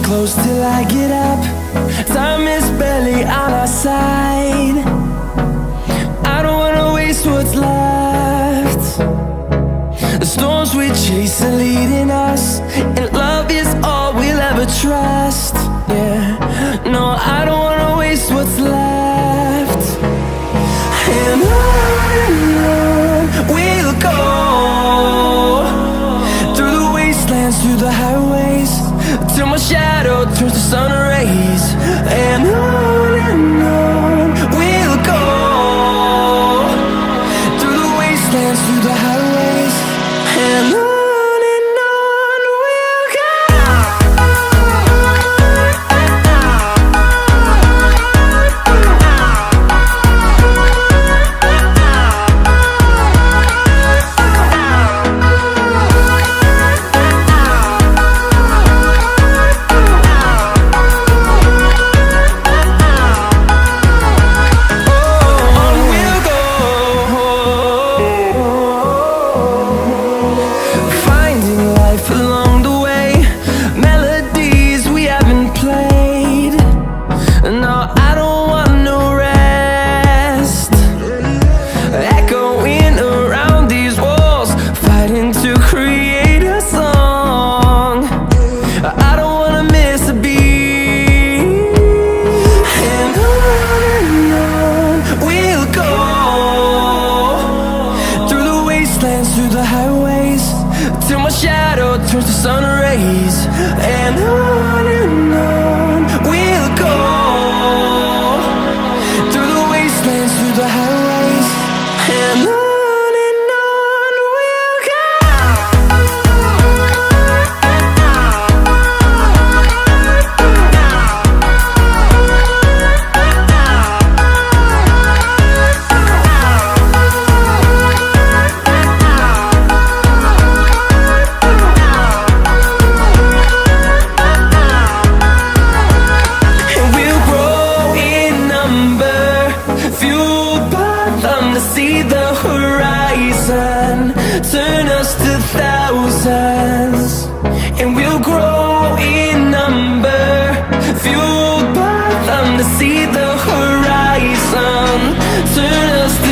close till I get up. Time is barely on our side. I don't wanna waste what's left. The storms we chase are leading us, and love is all we'll ever trust. Yeah, no, I don't wanna waste what's left. And on we'll go, through the wastelands, through the highways, till my shadow turns to sun rays. And on we'll go, through the wastelands, through the highways, and on. Through the highways, till my shadow turns to sun rays. And on we'll go, through the wastelands, through the highways, and on. See the horizon turn us to thousands, and we'll grow in number, fueled by them to see the horizon turn us to